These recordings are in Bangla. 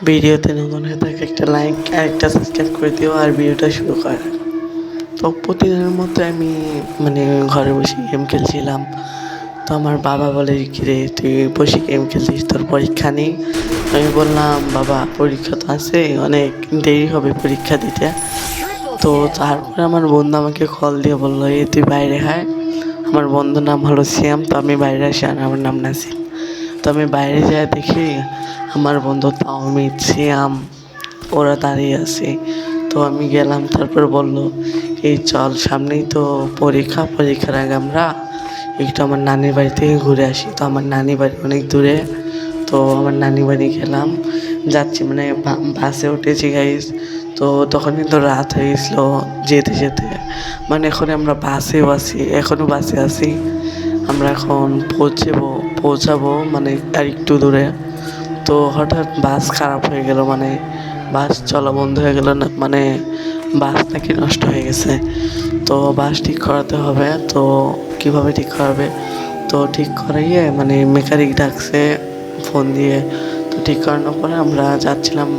ভিডিওতে নতুন হয়ে থাকে একটা লাইক আর একটা সাবস্ক্রাইব করে দিও আর ভিডিওটা শুরু কর। তো প্রতিদিনের মতো আমি ঘরে বসে গেম খেলছিলাম। তো আমার বাবা বলে, কিরে তুই বসে গেম খেলছিস, তোর পরীক্ষা নেই? আমি বললাম, বাবা পরীক্ষা তো আছে, অনেক দেরি হবে পরীক্ষা দিতে। তো তারপরে আমার বন্ধু আমাকে কল দিয়ে বললো, এই তুই বাইরে হায়। আমার বন্ধুর নাম হলো শ্যাম। তো আমি বাইরে আসি আর আমার নাম নাসিম। তো আমি বাইরে যাই দেখি আমার বন্ধু তাওমিদ, শ্যাম ওরা দাঁড়িয়ে আছে। তো আমি গেলাম, তারপর বললো, এই চল, সামনেই তো পরীক্ষা, পরীক্ষার আগে আমরা একটু আমার নানির বাড়ি থেকে ঘুরে আসি। তো আমার নানির বাড়ি অনেক দূরে। তো আমার নানি বাড়ি গেলাম, যাচ্ছি বাসে উঠেছি গাইস। তো তখন কিন্তু রাত হয়ে গেছিলো যেতে যেতে। এখন আমরা বাসেও আছি, এখনও বাসে আছি। আমরা এখন পৌঁছাবো আর একটু দূরে। তো হঠাৎ বাস খারাপ হয়ে গেল, বাস চলা বন্ধ হয়ে গেল না, বাস নাকি নষ্ট হয়ে গেছে। তো বাস ঠিক করাতে হবে। তো কিভাবে ঠিক করাবে? তো ঠিক করাইয়ে মেকানিক ডাকছে ফোন দিয়ে। তো ঠিক করানোর পরে আমরা যাচ্ছিলাম,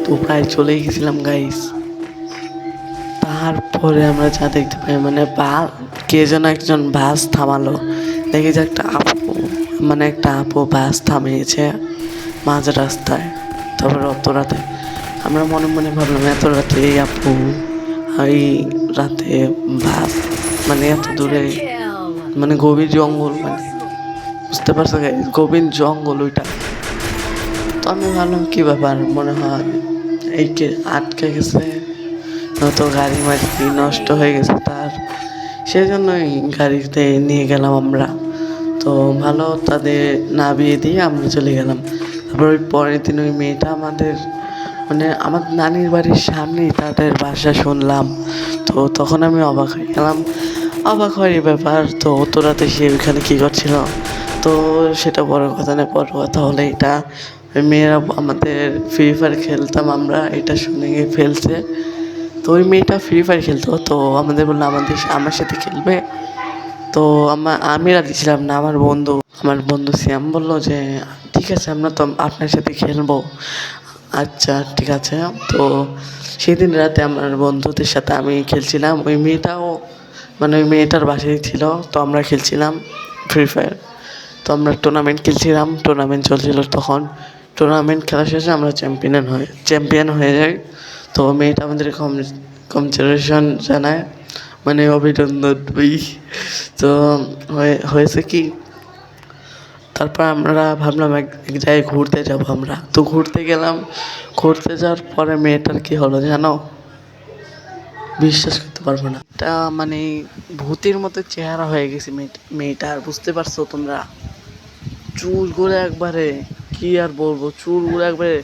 তো প্রায় চলেই গেছিলাম গাইস। তারপরে আমরা যা দেখতে পাই, কে যেন একজন বাস থামালো। দেখি যে একটা আপু বাস থামিয়েছে মাঝ রাস্তায়। তারপরে অত রাতে আমরা মনে মনে ভাবলাম, এত রাতে এই আপু, এই রাতে বাস, এত দূরে, গভীর জঙ্গল, বুঝতে পারছো গাইস, গভীর জঙ্গল ওইটা। তো আমি ভাবলাম কি ব্যাপার, মনে হয় এই কে আটকে গেছে, নয়তো গাড়ি নষ্ট হয়ে গেছে তার, সেই জন্যই গাড়িতে নিয়ে গেলাম আমরা। তো ভালো, তাদের নামিয়ে দিয়ে আমরা চলে গেলাম। তারপর ওই পরের দিন ওই মেয়েটা আমার নানির বাড়ির সামনেই তাদের বাসা শুনলাম। তো তখন আমি অবাক হয়ে গেলাম, অবাক হয় এই ব্যাপার। তো অত রাতে সে ওইখানে কী করছিল? তো সেটা বড় কথা না, বড় কথা হলে এটা ওই মেয়েরা আমাদের ফ্রি ফায়ার খেলতাম আমরা, এটা শুনে গিয়ে ফেলছে। তো ওই মেয়েটা ফ্রি ফায়ার খেলতো, তো আমাদের বললো আমার সাথে খেলবে। তো আমি রাজি ছিলাম না। আমার বন্ধু শ্যাম বললো যে, ঠিক আছে, আমরা তো আপনার সাথে খেলবো। আচ্ছা ঠিক আছে। তো সেদিন রাতে আমার বন্ধুদের সাথে আমি খেলছিলাম। ওই মেয়েটাও ওই মেয়েটার বাসায় ছিল। তো আমরা খেলছিলাম ফ্রি ফায়ার। তো আমরা টুর্নামেন্ট খেলছিলাম, টুর্নামেন্ট চলছিল তখন। টুর্নামেন্ট খেলা শেষে আমরা চ্যাম্পিয়ন হয়ে যাই। তো মেয়েটা আমাদের কংগ্রাচুলেশন জানায়, অভিনন্দন ভাই। তো হয়েছে কি, তারপর আমরা ভাবলাম এক জায়গায় ঘুরতে যাবো আমরা। তো ঘুরতে গেলাম, ঘুরতে যাওয়ার পরে মেয়েটার কি হলো জানো? বিশ্বাস করতে পারবো না, এটা ভূতের মতো চেহারা হয়ে গেছে মেয়েটার, বুঝতে পারছো তোমরা? চুলগুলো একবারে, কি আর বলবো, চুলগুলো একবারে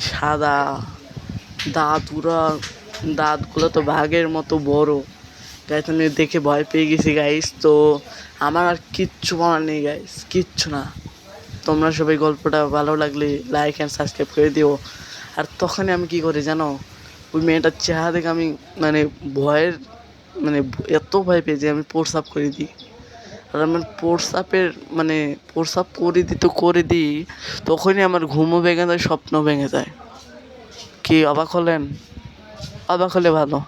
সাদা, দাঁতগুলো তো বাঘের মতো বড়। গাইস আমি দেখে ভয় পেয়ে গেছি গাইস। তো আমার আর কিচ্ছু বলার নেই গাইস, কিচ্ছু না। তোমরা সবাই গল্পটা ভালো লাগলে লাইক অ্যান্ড সাবস্ক্রাইব করে দিও। আর তখনই আমি কি করি জানো? ওই মেয়েটার চেহারা দেখে আমি ভয়ের মানে এত ভয় পেয়ে যে আমি প্রস্রাব করে দিই। আর আমার প্রস্রাব করে দিই, তখনই আমার ঘুমও ভেঙে যায়, স্বপ্ন ভেঙে যায়। কি অবাক হলেন? অবাক হলে ভালো।